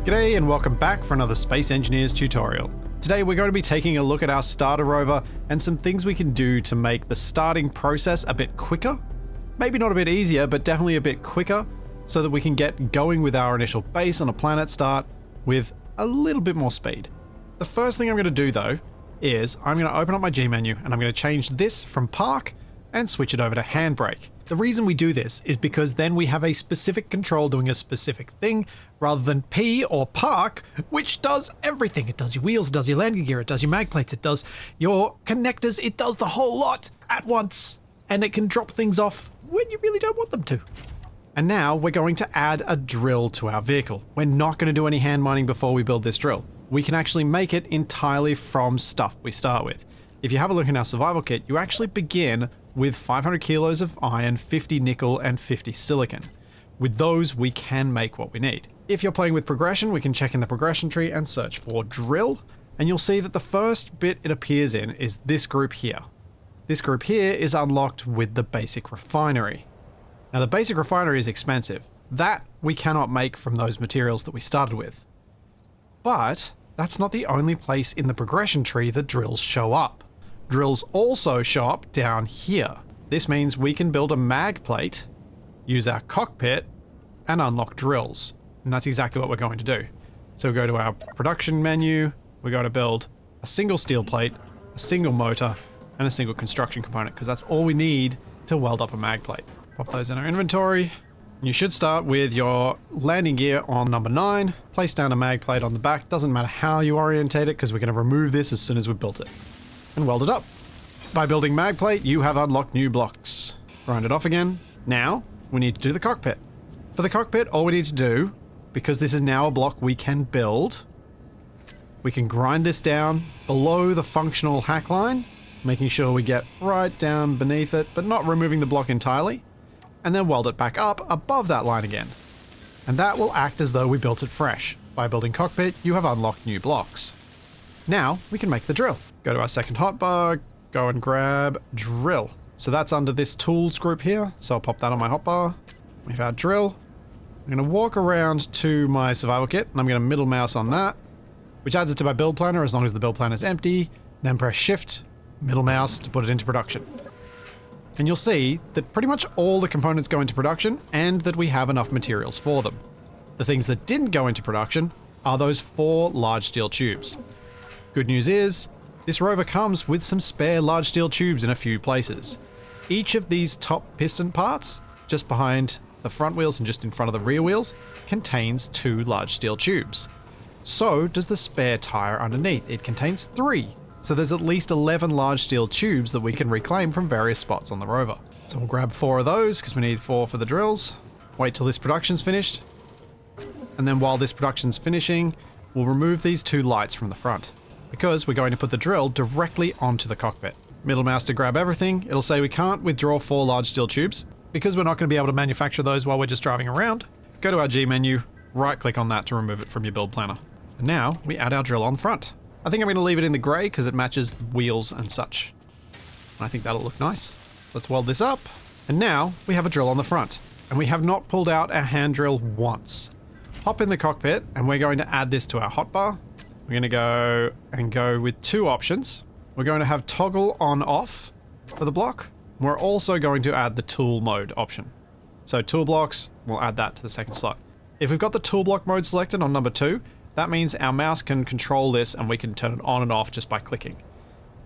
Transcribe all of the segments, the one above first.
G'day and welcome back for another Space Engineers tutorial. Today we're going to be taking a look at our starter rover and some things we can do to make the starting process a bit quicker. Maybe not a bit easier, but definitely a bit quicker so that we can get going with our initial base on a planet start with a little bit more speed. The first thing I'm going to do though is I'm going to open up my G menu and I'm going to change this from park and switch it over to handbrake. The reason we do this is because then we have a specific control doing a specific thing rather than P or park, which does everything. It does your wheels, it does your landing gear, it does your mag plates, it does your connectors, it does the whole lot at once. And it can drop things off when you really don't want them to. And now we're going to add a drill to our vehicle. We're not going to do any hand mining before we build this drill. We can actually make it entirely from stuff we start with. If you have a look in our survival kit, you actually begin with 500 kilos of iron, 50 nickel, and 50 silicon. With those, we can make what we need. If you're playing with progression, we can check in the progression tree and search for drill, and you'll see that the first bit it appears in is this group here. This group here is unlocked with the basic refinery. Now the basic refinery is expensive. That we cannot make from those materials that we started with. But that's not the only place in the progression tree that drills show up. Drills also show up down here. This means we can build a mag plate, use our cockpit, and unlock drills. And that's exactly what we're going to do. So we go to our production menu, we're going to build a single steel plate, a single motor, and a single construction component, because that's all we need to weld up a mag plate. Pop those in our inventory. You should start with your landing gear on number 9, place down a mag plate on the back. Doesn't matter how you orientate it, because we're going to remove this as soon as we've built it. And weld it up. By building mag plate, you have unlocked new blocks. Grind it off again. Now, we need to do the cockpit. For the cockpit, all we need to do, because this is now a block we can build, we can grind this down below the functional hack line, making sure we get right down beneath it, but not removing the block entirely, and then weld it back up above that line again. And that will act as though we built it fresh. By building cockpit, you have unlocked new blocks. Now, we can make the drill. Go to our second hotbar, go and grab drill. So that's under this tools group here, so I'll pop that on my hotbar. We have our drill. I'm going to walk around to my survival kit, and I'm going to middle mouse on that, which adds it to my build planner as long as the build planner is empty, then press shift, middle mouse to put it into production. And you'll see that pretty much all the components go into production and that we have enough materials for them. The things that didn't go into production are those 4 large steel tubes. Good news is, this rover comes with some spare large steel tubes in a few places. Each of these top piston parts, just behind the front wheels and just in front of the rear wheels, contains 2 large steel tubes. So does the spare tire underneath. It contains 3. So there's at least 11 large steel tubes that we can reclaim from various spots on the rover. So we'll grab 4 of those because we need 4 for the drills. Wait till this production's finished. And then while this production's finishing, we'll remove these 2 lights from the front, because we're going to put the drill directly onto the cockpit. Middle mouse to grab everything. It'll say we can't withdraw 4 large steel tubes because we're not going to be able to manufacture those while we're just driving around. Go to our G menu, right click on that to remove it from your build planner. And now we add our drill on front. I think I'm going to leave it in the grey because it matches the wheels and such. I think that'll look nice. Let's weld this up. And now we have a drill on the front. And we have not pulled out our hand drill once. Hop in the cockpit and we're going to add this to our hotbar. We're going to go with 2 options. We're going to have toggle on off for the block. We're also going to add the tool mode option. So tool blocks, we'll add that to the second slot. If we've got the tool block mode selected on number 2, that means our mouse can control this and we can turn it on and off just by clicking.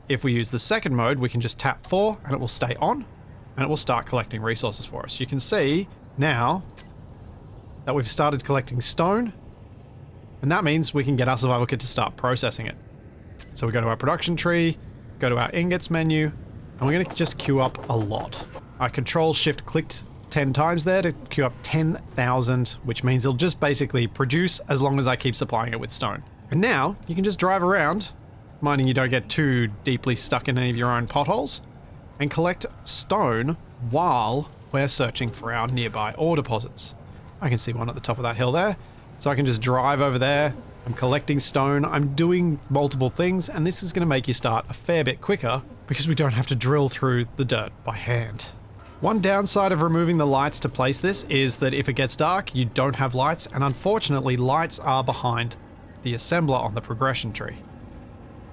If we use the second mode, we can just tap 4 and it will stay on and it will start collecting resources for us. You can see now that we've started collecting stone, and that means we can get our survival kit to start processing it. So we go to our production tree, go to our ingots menu, and we're going to just queue up a lot. I control shift clicked 10 times there to queue up 10,000, which means it'll just basically produce as long as I keep supplying it with stone. And now you can just drive around, minding you don't get too deeply stuck in any of your own potholes, and collect stone while we're searching for our nearby ore deposits. I can see one at the top of that hill there. So I can just drive over there, I'm collecting stone, I'm doing multiple things, and this is going to make you start a fair bit quicker because we don't have to drill through the dirt by hand. One downside of removing the lights to place this is that if it gets dark, you don't have lights, and unfortunately lights are behind the assembler on the progression tree.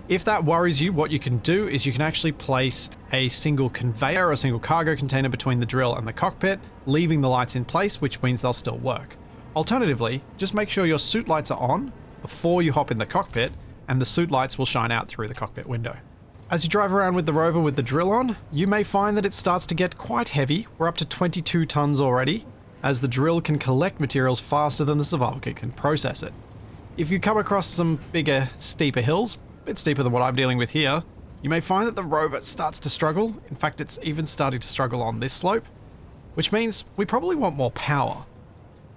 If that worries you, what you can do is you can actually place a single conveyor or a single cargo container between the drill and the cockpit, leaving the lights in place, which means they'll still work. Alternatively, just make sure your suit lights are on before you hop in the cockpit, and the suit lights will shine out through the cockpit window. As you drive around with the Rover with the drill on, you may find that it starts to get quite heavy. We're up to 22 tons already, as the drill can collect materials faster than the survival kit can process it. If you come across some bigger, steeper hills, a bit steeper than what I'm dealing with here, you may find that the Rover starts to struggle. In fact, it's even starting to struggle on this slope, which means we probably want more power.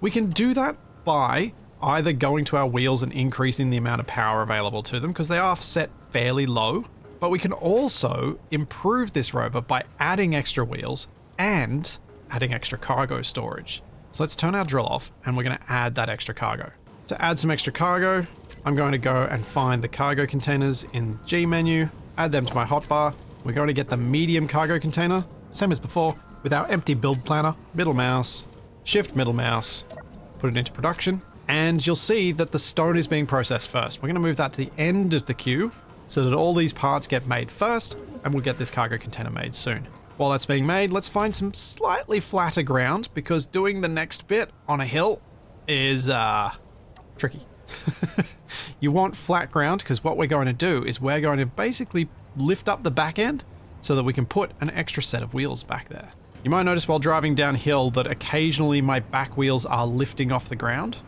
We can do that by either going to our wheels and increasing the amount of power available to them, because they are set fairly low, but we can also improve this Rover by adding extra wheels and adding extra cargo storage. So let's turn our drill off and we're going to add that extra cargo. To add some extra cargo, I'm going to go and find the cargo containers in the G menu, add them to my hotbar. We're going to get the medium cargo container, same as before, with our empty build planner, middle mouse, shift middle mouse, put it into production, and you'll see that the stone is being processed first. We're going to move that to the end of the queue so that all these parts get made first, and we'll get this cargo container made soon. While that's being made, let's find some slightly flatter ground, because doing the next bit on a hill is tricky. You want flat ground, because what we're going to do is we're going to basically lift up the back end so that we can put an extra set of wheels back there. You might notice while driving downhill that occasionally my back wheels are lifting off the ground,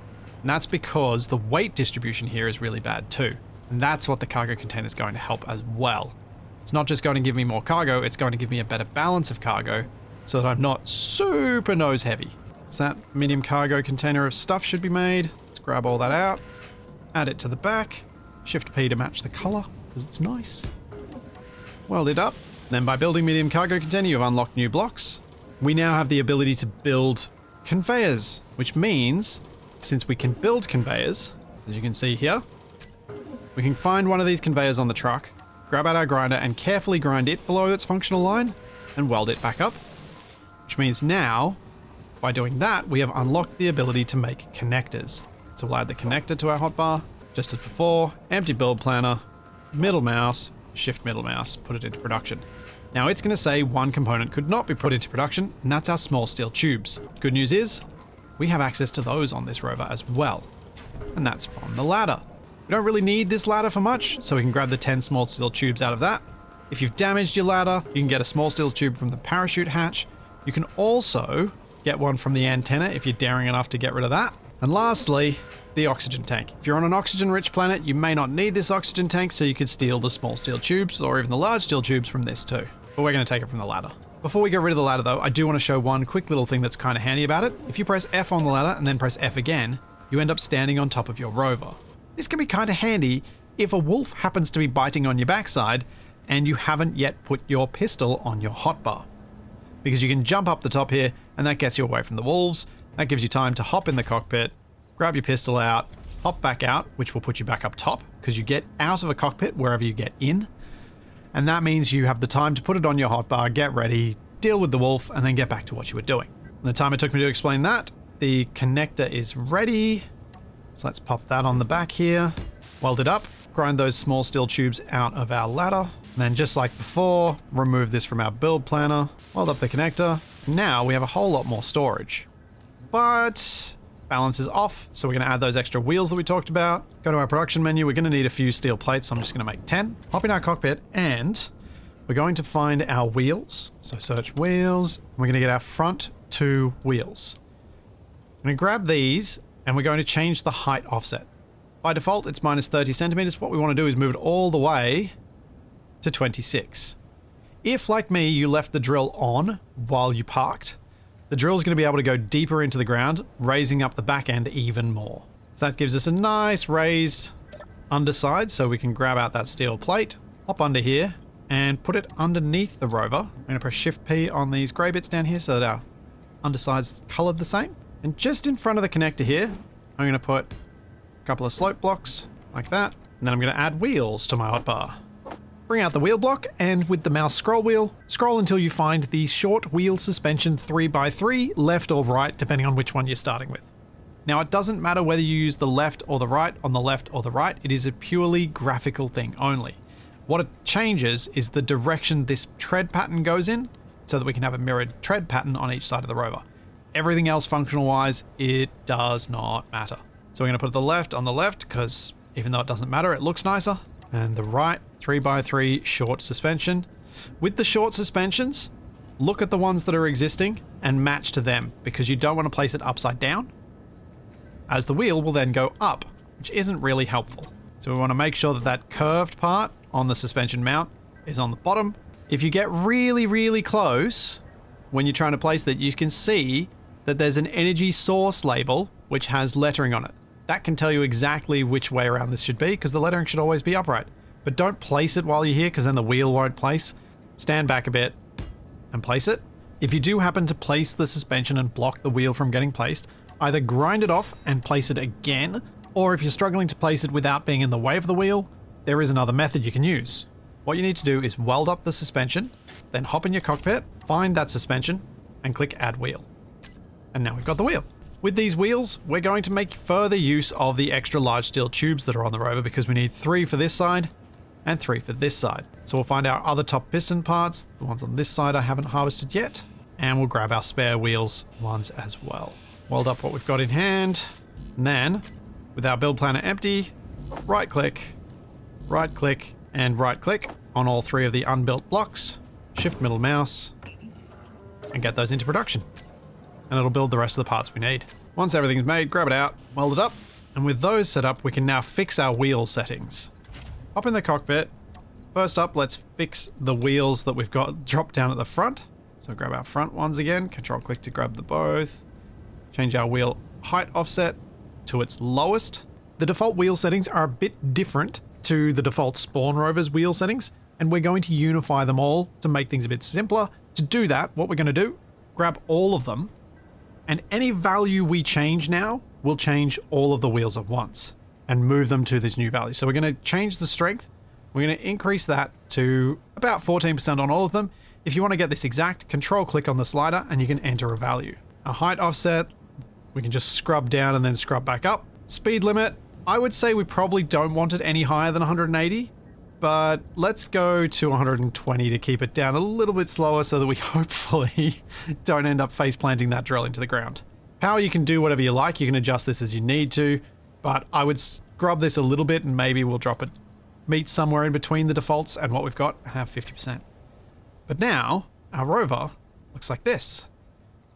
and that's because the weight distribution here is really bad too. And that's what the cargo container is going to help as well. It's not just going to give me more cargo, it's going to give me a better balance of cargo so that I'm not super nose heavy. So that medium cargo container of stuff should be made. Let's grab all that out, add it to the back, shift P to match the color because it's nice. Weld it up. Then by building medium cargo container, you've unlocked new blocks. We now have the ability to build conveyors, which means since we can build conveyors, as you can see here, we can find one of these conveyors on the truck, grab out our grinder and carefully grind it below its functional line and weld it back up. Which means now, by doing that, we have unlocked the ability to make connectors. So we'll add the connector to our hotbar, just as before, empty build planner, middle mouse, shift middle mouse, put it into production. Now it's going to say one component could not be put into production, and that's our small steel tubes. Good news is, we have access to those on this Rover as well. And that's from the ladder. We don't really need this ladder for much, so we can grab the 10 small steel tubes out of that. If you've damaged your ladder, you can get a small steel tube from the parachute hatch. You can also get one from the antenna if you're daring enough to get rid of that. And lastly, the oxygen tank. If you're on an oxygen-rich planet, you may not need this oxygen tank, so you could steal the small steel tubes or even the large steel tubes from this too. But we're going to take it from the ladder. Before we get rid of the ladder though, I do want to show one quick little thing that's kind of handy about it. If you press F on the ladder and then press F again, you end up standing on top of your Rover. This can be kind of handy if a wolf happens to be biting on your backside and you haven't yet put your pistol on your hotbar. Because you can jump up the top here and that gets you away from the wolves. That gives you time to hop in the cockpit, grab your pistol out, hop back out, which will put you back up top because you get out of a cockpit wherever you get in. And that means you have the time to put it on your hotbar, get ready, deal with the wolf, and then get back to what you were doing. And the time it took me to explain that, the connector is ready. So let's pop that on the back here, weld it up, grind those small steel tubes out of our ladder, and then just like before, remove this from our build planner, weld up the connector. Now we have a whole lot more storage. But balance is off, so we're going to add those extra wheels that we talked about. Go to our production menu, we're going to need a few steel plates, so I'm just going to make 10. Hop in our cockpit, and we're going to find our wheels. So search wheels, and we're going to get our front 2 wheels. I'm going to grab these, and we're going to change the height offset. By default, it's minus 30 centimeters. What we want to do is move it all the way to 26. If, like me, you left the drill on while you parked, the drill is going to be able to go deeper into the ground, raising up the back end even more. So that gives us a nice raised underside, so we can grab out that steel plate, hop under here, and put it underneath the Rover. I'm going to press Shift P on these grey bits down here so that our underside's coloured the same. And just in front of the connector here, I'm going to put a couple of slope blocks like that, and then I'm going to add wheels to my hotbar. Bring out the wheel block, and with the mouse scroll wheel, scroll until you find the short wheel suspension 3x3, left or right, depending on which one you're starting with. Now, it doesn't matter whether you use the left or the right on the left or the right, it is a purely graphical thing only. What it changes is the direction this tread pattern goes in, so that we can have a mirrored tread pattern on each side of the Rover. Everything else functional-wise, it does not matter. So we're going to put the left on the left, because even though it doesn't matter, it looks nicer. And the right 3x3 short suspension. With the short suspensions, look at the ones that are existing and match to them, because you don't want to place it upside down, as the wheel will then go up, which isn't really helpful. So we want to make sure that that curved part on the suspension mount is on the bottom. If you get really, really close when you're trying to place that, you can see that there's an energy source label which has lettering on it. That can tell you exactly which way around this should be, because the lettering should always be upright. But don't place it while you're here, because then the wheel won't place. Stand back a bit and place it. If you do happen to place the suspension and block the wheel from getting placed, either grind it off and place it again, or if you're struggling to place it without being in the way of the wheel, there is another method you can use. What you need to do is weld up the suspension, then hop in your cockpit, find that suspension, and click Add Wheel. And now we've got the wheel. With these wheels, we're going to make further use of the extra large steel tubes that are on the Rover, because we need 3 for this side and 3 for this side. So we'll find our other top piston parts, the ones on this side I haven't harvested yet, and we'll grab our spare wheels ones as well. Weld up what we've got in hand, and then, with our build planner empty, right click, and right click on all 3 of the unbuilt blocks, shift middle mouse, and get those into production. And it'll build the rest of the parts we need. Once everything's made, grab it out, weld it up, and with those set up, we can now fix our wheel settings. Hop in the cockpit. First up, let's fix the wheels that we've got dropped down at the front. So grab our front ones again, control click to grab the both. Change our wheel height offset to its lowest. The default wheel settings are a bit different to the default Spawn Rover's wheel settings, and we're going to unify them all to make things a bit simpler. To do that, what we're going to do, grab all of them, and any value we change now will change all of the wheels at once and move them to this new value. So we're going to change the strength. We're going to increase that to about 14% on all of them. If you want to get this exact, control click on the slider and you can enter a value. A height offset, we can just scrub down and then scrub back up. Speed limit, I would say we probably don't want it any higher than 180, but let's go to 120 to keep it down a little bit slower so that we hopefully don't end up face planting that drill into the ground. Power, you can do whatever you like. You can adjust this as you need to, but I would scrub this a little bit and maybe we'll drop it, meet somewhere in between the defaults and what we've got and have 50%. But now our Rover looks like this.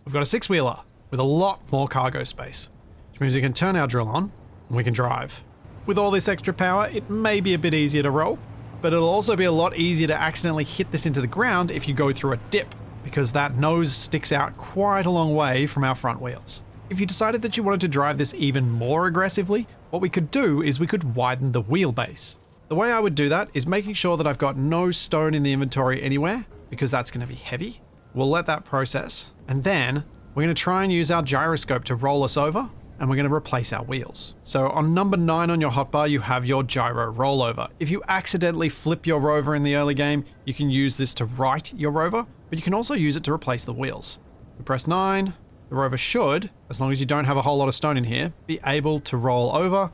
We've got a 6-wheeler with a lot more cargo space, which means we can turn our drill on and we can drive. With all this extra power, it may be a bit easier to roll, but it'll also be a lot easier to accidentally hit this into the ground if you go through a dip, because that nose sticks out quite a long way from our front wheels. If you decided that you wanted to drive this even more aggressively, what we could do is we could widen the wheelbase. The way I would do that is making sure that I've got no stone in the inventory anywhere, because that's going to be heavy. We'll let that process, and then we're going to try and use our gyroscope to roll us over, and we're going to replace our wheels. So on number 9 on your hotbar, you have your gyro rollover. If you accidentally flip your Rover in the early game, you can use this to right your Rover, but you can also use it to replace the wheels. We press 9, the Rover should, as long as you don't have a whole lot of stone in here, be able to roll over,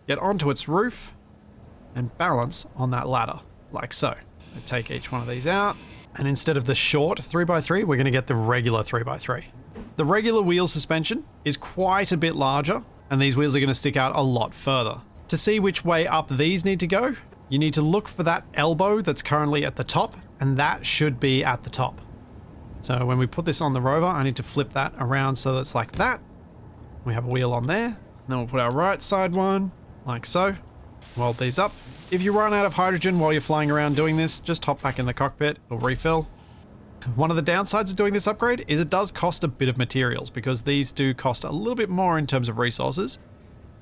get onto its roof, and balance on that ladder, like so. I take each one of these out, and instead of the short 3x3, we're going to get the regular 3x3. The regular wheel suspension is quite a bit larger, and these wheels are going to stick out a lot further. To see which way up these need to go, you need to look for that elbow that's currently at the top, and that should be at the top. So when we put this on the Rover, I need to flip that around so that it's like that. We have a wheel on there, and then we'll put our right side one, like so. Weld these up. If you run out of hydrogen while you're flying around doing this, just hop back in the cockpit, it'll refill. One of the downsides of doing this upgrade is it does cost a bit of materials, because these do cost a little bit more in terms of resources.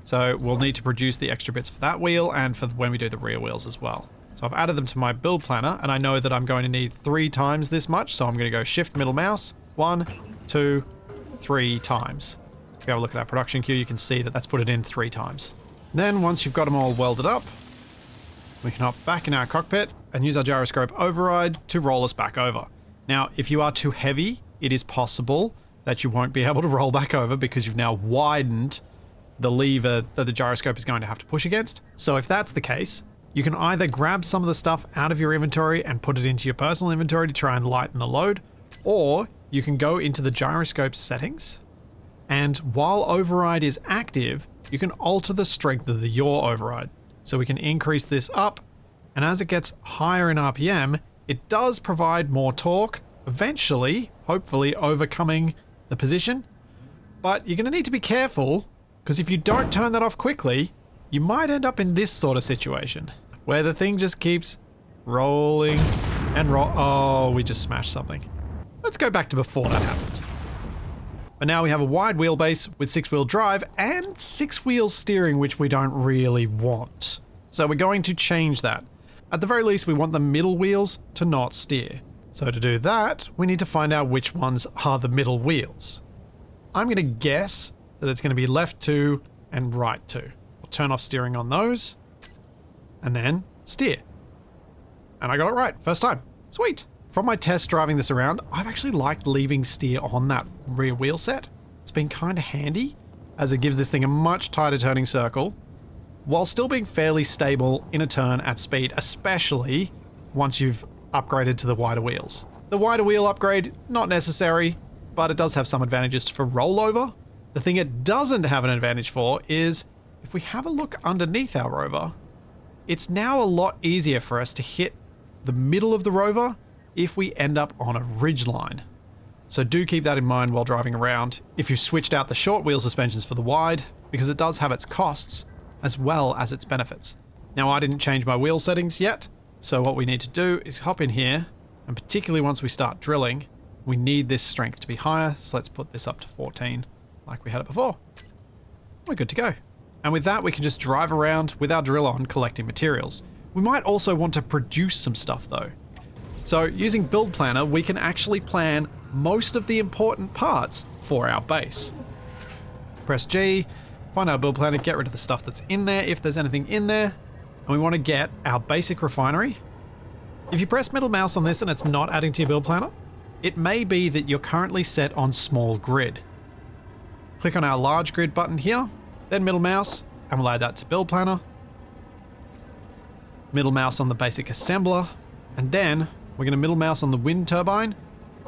So we'll need to produce the extra bits for that wheel and for when we do the rear wheels as well. So I've added them to my build planner, and I know that I'm going to need 3 times this much, so I'm going to go shift middle mouse, 1, 2, 3 times. If you have a look at that production queue, you can see that that's put it in 3 times. Then once you've got them all welded up, we can hop back in our cockpit, and use our gyroscope override to roll us back over. Now, if you are too heavy, it is possible that you won't be able to roll back over because you've now widened the lever that the gyroscope is going to have to push against. So if that's the case, you can either grab some of the stuff out of your inventory and put it into your personal inventory to try and lighten the load, or you can go into the gyroscope settings, and while override is active, you can alter the strength of the yaw override. So we can increase this up, and as it gets higher in RPM, it does provide more torque, eventually, hopefully overcoming the position. But you're going to need to be careful, because if you don't turn that off quickly, you might end up in this sort of situation, where the thing just keeps rolling and oh, we just smashed something. Let's go back to before that happened. But now we have a wide wheelbase with 6-wheel drive and 6-wheel steering, which we don't really want. So we're going to change that. At the very least, we want the middle wheels to not steer. So to do that, we need to find out which ones are the middle wheels. I'm going to guess that it's going to be left 2 and right 2. We'll turn off steering on those and then steer. And I got it right, first time. Sweet. From my test driving this around, I've actually liked leaving steer on that rear wheel set. It's been kind of handy as it gives this thing a much tighter turning circle while still being fairly stable in a turn at speed, especially once you've upgraded to the wider wheels. The wider wheel upgrade, not necessary, but it does have some advantages for rollover. The thing it doesn't have an advantage for is if we have a look underneath our Rover, it's now a lot easier for us to hit the middle of the Rover if we end up on a ridgeline. So do keep that in mind while driving around if you've switched out the short wheel suspensions for the wide, because it does have its costs as well as its benefits. Now, I didn't change my wheel settings yet, so what we need to do is hop in here, and particularly once we start drilling, we need this strength to be higher, so let's put this up to 14 like we had it before. We're good to go. And with that, we can just drive around with our drill on collecting materials. We might also want to produce some stuff though. So using Build Planner, we can actually plan most of the important parts for our base. Press G, find our Build Planner, get rid of the stuff that's in there if there's anything in there, and we want to get our basic refinery. If you press middle mouse on this and it's not adding to your Build Planner, it may be that you're currently set on small grid. Click on our large grid button here, then middle mouse, and we'll add that to Build Planner. Middle mouse on the basic assembler, and then we're going to middle mouse on the wind turbine.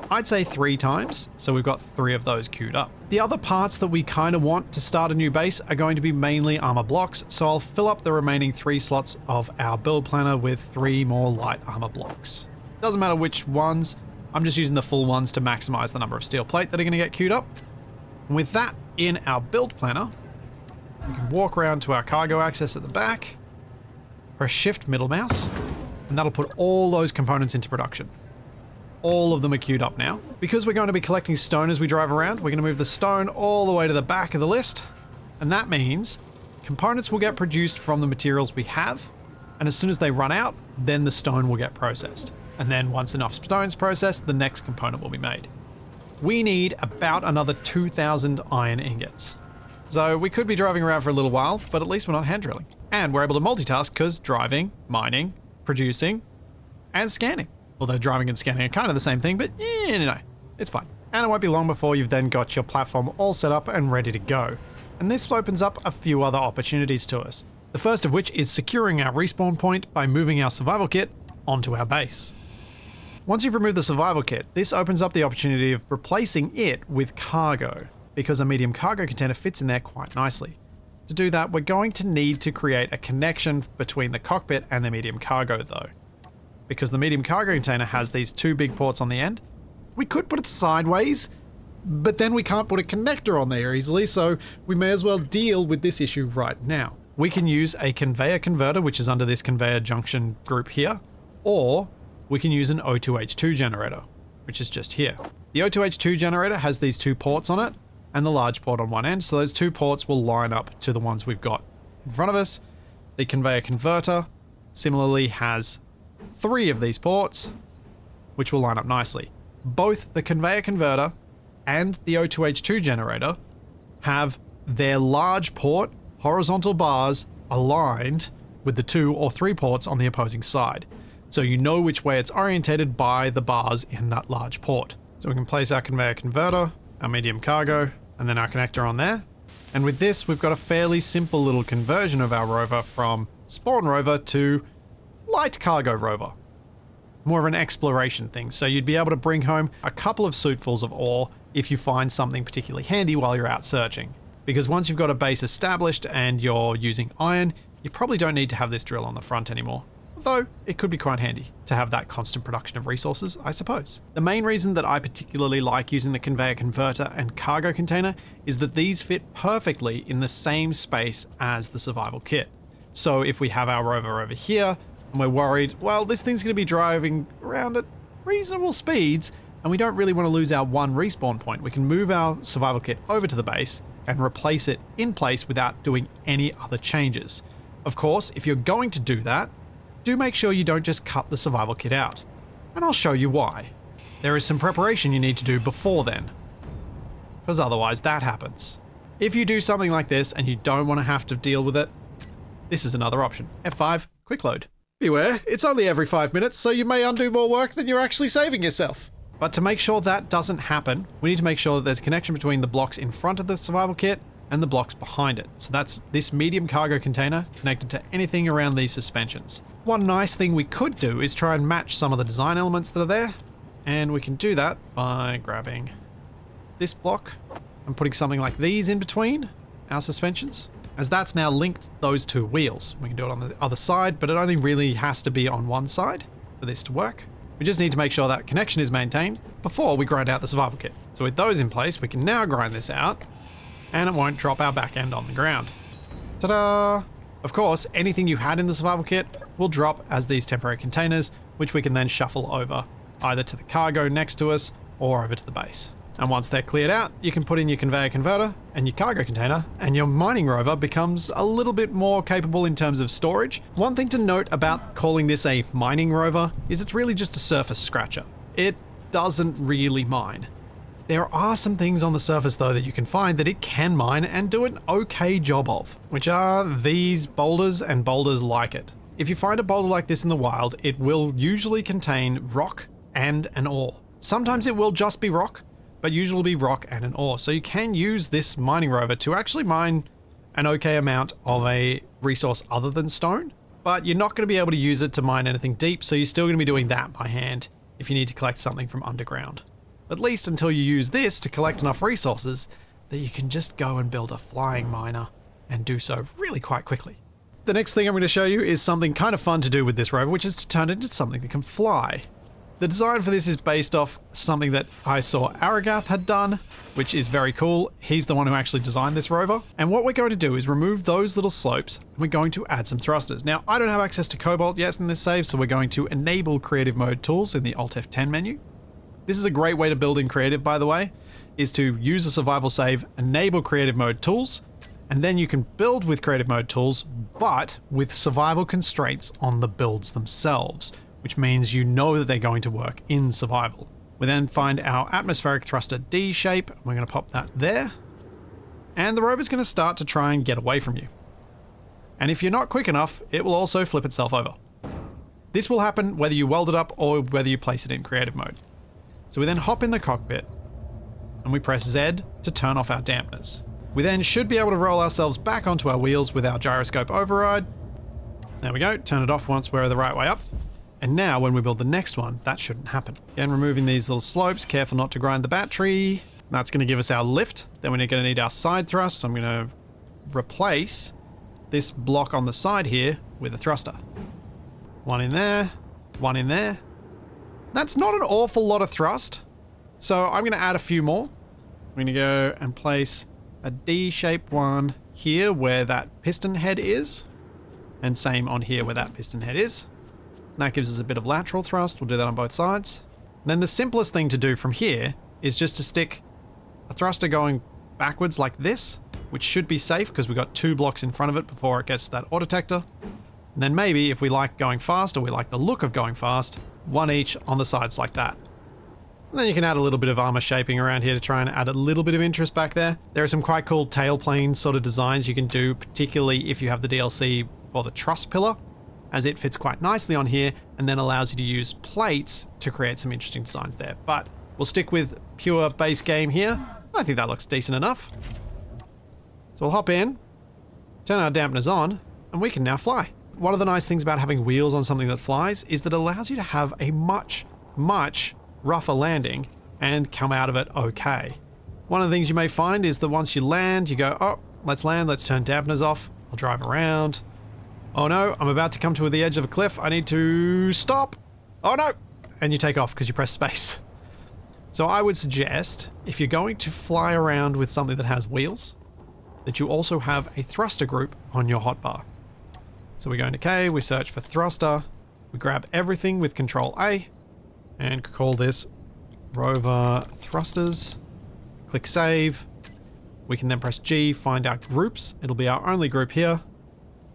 I'd say 3 times, so we've got 3 of those queued up. The other parts that we kind of want to start a new base are going to be mainly armor blocks, so I'll fill up the remaining 3 slots of our Build Planner with 3 more light armor blocks. Doesn't matter which ones, I'm just using the full ones to maximize the number of steel plate that are going to get queued up. And with that in our Build Planner, we can walk around to our cargo access at the back, press Shift middle mouse, and that'll put all those components into production. All of them are queued up now. Because we're going to be collecting stone as we drive around, we're going to move the stone all the way to the back of the list, and that means components will get produced from the materials we have, and as soon as they run out, then the stone will get processed. And then once enough stone's processed, the next component will be made. We need about another 2,000 iron ingots. So we could be driving around for a little while, but at least we're not hand drilling. And we're able to multitask because driving, mining, producing, and scanning. Although driving and scanning are kind of the same thing, but it's fine. And it won't be long before you've then got your platform all set up and ready to go. And this opens up a few other opportunities to us. The first of which is securing our respawn point by moving our survival kit onto our base. Once you've removed the survival kit, this opens up the opportunity of replacing it with cargo, because a medium cargo container fits in there quite nicely. To do that, we're going to need to create a connection between the cockpit and the medium cargo though. Because the medium cargo container has these 2 big ports on the end. We could put it sideways, but then we can't put a connector on there easily, so we may as well deal with this issue right now. We can use a conveyor converter, which is under this conveyor junction group here, or we can use an O2H2 generator, which is just here. The O2H2 generator has these 2 ports on it, and the large port on one end, so those 2 ports will line up to the ones we've got in front of us. The conveyor converter similarly has 3 of these ports, which will line up nicely. Both the conveyor converter and the O2H2 generator have their large port horizontal bars aligned with the 2 or 3 ports on the opposing side. so you know which way it's orientated by the bars in that large port. So we can place our conveyor converter, our medium cargo, and then our connector on there. And with this, we've got a fairly simple little conversion of our rover from spawn rover to light cargo rover. More of an exploration thing. So you'd be able to bring home a couple of suitfuls of ore if you find something particularly handy while you're out searching. Because once you've got a base established and you're using iron, you probably don't need to have this drill on the front anymore. Although it could be quite handy to have that constant production of resources, I suppose. The main reason that I particularly like using the conveyor converter and cargo container is that these fit perfectly in the same space as the survival kit. So if we have our rover over here and we're worried, well, this thing's going to be driving around at reasonable speeds and we don't really want to lose our one respawn point, we can move our survival kit over to the base and replace it in place without doing any other changes. Of course, if you're going to do that, do make sure you don't just cut the survival kit out. And I'll show you why. There is some preparation you need to do before then, because otherwise that happens. If you do something like this and you don't want to have to deal with it, this is another option. F5, quick load. Beware, it's only every 5 minutes, so you may undo more work than you're actually saving yourself. But to make sure that doesn't happen, we need to make sure that there's a connection between the blocks in front of the survival kit and the blocks behind it. So that's this medium cargo container connected to anything around these suspensions. One nice thing we could do is try and match some of the design elements that are there. And we can do that by grabbing this block and putting something like these in between our suspensions, as that's now linked those two wheels. We can do it on the other side, but it only really has to be on one side for this to work. We just need to make sure that connection is maintained before we grind out the survival kit. So with those in place, we can now grind this out and it won't drop our back end on the ground. Ta-da! Of course, anything you had in the survival kit will drop as these temporary containers, which we can then shuffle over either to the cargo next to us or over to the base. And once they're cleared out, you can put in your conveyor converter and your cargo container, and your mining rover becomes a little bit more capable in terms of storage. One thing to note about calling this a mining rover is it's really just a surface scratcher. It doesn't really mine. There are some things on the surface though that you can find that it can mine and do an okay job of, which are these boulders and boulders like it. If you find a boulder like this in the wild, it will usually contain rock and an ore. Sometimes it will just be rock, but usually be rock and an ore. So you can use this mining rover to actually mine an okay amount of a resource other than stone, but you're not going to be able to use it to mine anything deep, so you're still going to be doing that by hand if you need to collect something from underground. At least until you use this to collect enough resources that you can just go and build a flying miner and do so really quite quickly. The next thing I'm going to show you is something kind of fun to do with this rover, which is to turn it into something that can fly. The design for this is based off something that I saw Aragath had done, which is very cool. He's the one who actually designed this rover. And what we're going to do is remove those little slopes, and we're going to add some thrusters. Now, I don't have access to Cobalt yet in this save, so we're going to enable creative mode tools in the Alt F10 menu. This is a great way to build in creative, by the way, is to use a survival save, enable creative mode tools, and then you can build with creative mode tools, but with survival constraints on the builds themselves, which means you know that they're going to work in survival. We then find our atmospheric thruster D shape, and we're going to pop that there, and the rover's going to start to try and get away from you. And if you're not quick enough, it will also flip itself over. This will happen whether you weld it up or whether you place it in creative mode. So we then hop in the cockpit and we press Z to turn off our dampeners. We then should be able to roll ourselves back onto our wheels with our gyroscope override. There we go, turn it off once we're the right way up. And now when we build the next one, that shouldn't happen. Again, removing these little slopes, careful not to grind the battery. That's going to give us our lift. Then we're going to need our side thrust. So I'm going to replace this block on the side here with a thruster. One in there, one in there. That's not an awful lot of thrust, so I'm going to add a few more. I'm going to go and place a D-shaped one here where that piston head is, and same on here where that piston head is. And that gives us a bit of lateral thrust. We'll do that on both sides. And then the simplest thing to do from here is just to stick a thruster going backwards like this, which should be safe because we've got 2 blocks in front of it before it gets to that ore detector. And then maybe if we like going fast or we like the look of going fast, 1 each on the sides like that. And then you can add a little bit of armor shaping around here to try and add a little bit of interest back there. There are some quite cool tailplane sort of designs you can do, particularly if you have the DLC for the truss pillar. as it fits quite nicely on here and then allows you to use plates to create some interesting designs there. But we'll stick with pure base game here. I think that looks decent enough. So we'll hop in, turn our dampeners on, and we can now fly. One of the nice things about having wheels on something that flies is that it allows you to have a much, much rougher landing and come out of it okay. One of the things you may find is that once you land, you go, oh, let's land, let's turn dampeners off. I'll drive around. Oh no, I'm about to come to the edge of a cliff. I need to stop. Oh no! And you take off because you press space. So I would suggest, if you're going to fly around with something that has wheels, that you also have a thruster group on your hotbar. So we go into K, we search for thruster, we grab everything with Control A, and call this Rover Thrusters. Click Save. We can then press G, find our groups. It'll be our only group here.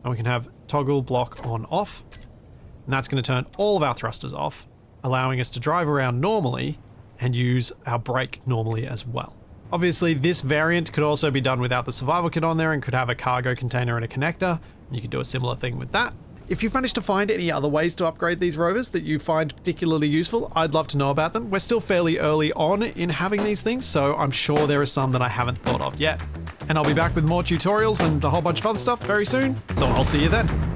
And we can have toggle block on off. And that's going to turn all of our thrusters off, allowing us to drive around normally and use our brake normally as well. Obviously, this variant could also be done without the survival kit on there and could have a cargo container and a connector. You could do a similar thing with that. If you've managed to find any other ways to upgrade these rovers that you find particularly useful, I'd love to know about them. We're still fairly early on in having these things, so I'm sure there are some that I haven't thought of yet. And I'll be back with more tutorials and a whole bunch of other stuff very soon, so I'll see you then.